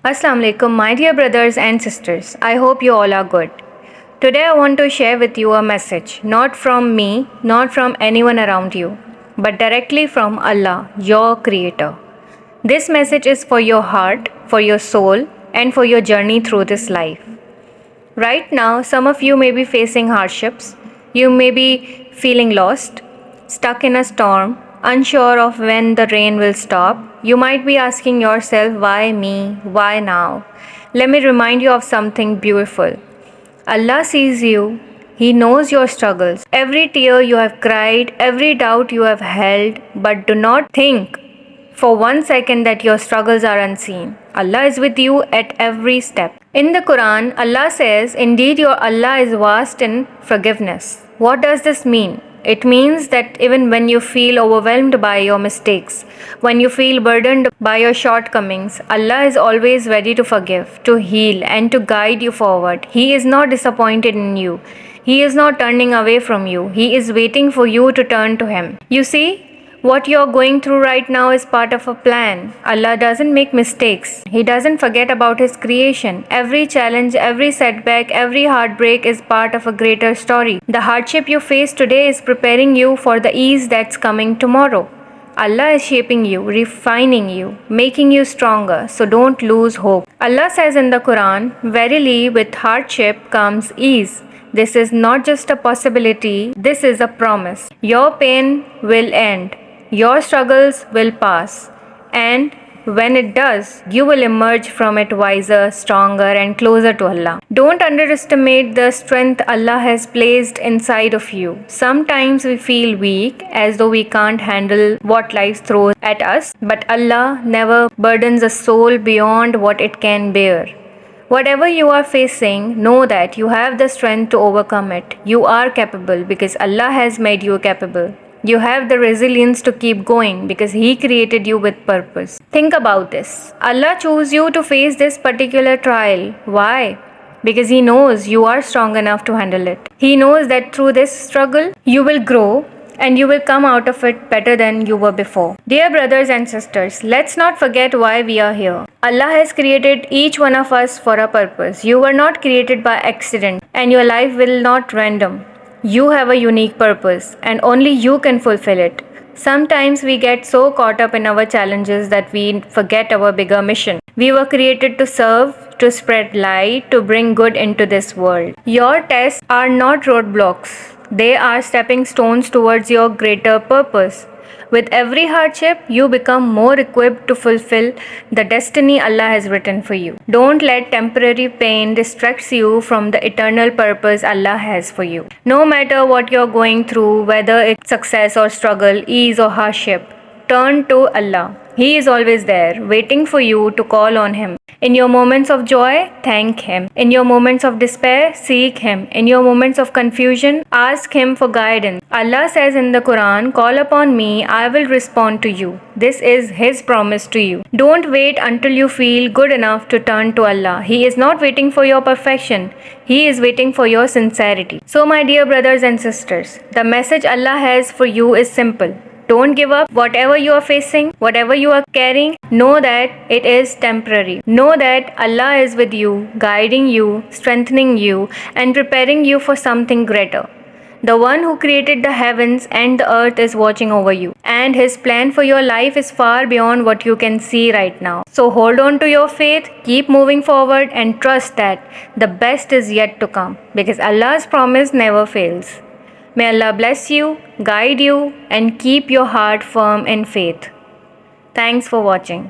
Assalamu alaikum, my dear brothers and sisters. I hope you all are good. Today I want to share with you a message, not from me, not from anyone around you, but directly from Allah, your Creator. This message is for your heart, for your soul, and for your journey through this life. Right now, some of you may be facing hardships. You may be feeling lost, stuck in a storm, unsure of when the rain will stop. You might be asking yourself, why me? Why now? Let me remind you of something beautiful. Allah sees you. He knows your struggles, every tear you have cried, every doubt you have held, but do not think for 1 second that your struggles are unseen. Allah is with you at every step. In the Quran, Allah says, indeed your Allah is vast in forgiveness. What does this mean? It means that even when you feel overwhelmed by your mistakes, when you feel burdened by your shortcomings, Allah is always ready to forgive, to heal, and to guide you forward. He is not disappointed in you. He is not turning away from you. He is waiting for you to turn to Him. You see, what you're going through right now is part of a plan. Allah doesn't make mistakes. He doesn't forget about His creation. Every challenge, every setback, every heartbreak is part of a greater story. The hardship you face today is preparing you for the ease that's coming tomorrow. Allah is shaping you, refining you, making you stronger, so don't lose hope. Allah says in the Quran, verily with hardship comes ease. This is not just a possibility, this is a promise. Your pain will end. Your struggles will pass, and when it does, you will emerge from it wiser, stronger, and closer to Allah. Don't underestimate the strength Allah has placed inside of you. Sometimes we feel weak, as though we can't handle what life throws at us, but Allah never burdens a soul beyond what it can bear. Whatever you are facing, know that you have the strength to overcome it. You are capable because Allah has made you capable. You have the resilience to keep going because He created you with purpose. Think about this. Allah chose you to face this particular trial. Why? Because He knows you are strong enough to handle it. He knows that through this struggle, you will grow and you will come out of it better than you were before. Dear brothers and sisters, let's not forget why we are here. Allah has created each one of us for a purpose. You were not created by accident, and your life will not random. You have a unique purpose, and only you can fulfill it. Sometimes we get so caught up in our challenges that we forget our bigger mission. We were created to serve, to spread light, to bring good into this world. Your tests are not roadblocks. They are stepping stones towards your greater purpose. With every hardship, you become more equipped to fulfill the destiny Allah has written for you. Don't let temporary pain distract you from the eternal purpose Allah has for you. No matter what you're going through, whether it's success or struggle, ease or hardship, turn to Allah. He is always there, waiting for you to call on Him. In your moments of joy, thank Him. In your moments of despair, seek Him. In your moments of confusion, ask Him for guidance. Allah says in the Quran, call upon me, I will respond to you. This is His promise to you. Don't wait until you feel good enough to turn to Allah. He is not waiting for your perfection. He is waiting for your sincerity. So my dear brothers and sisters, the message Allah has for you is simple. Don't give up. Whatever you are facing, whatever you are carrying, know that it is temporary. Know that Allah is with you, guiding you, strengthening you, and preparing you for something greater. The one who created the heavens and the earth is watching over you, and His plan for your life is far beyond what you can see right now. So hold on to your faith, keep moving forward, and trust that the best is yet to come, because Allah's promise never fails. May Allah bless you, guide you, and keep your heart firm in faith. Thanks for watching.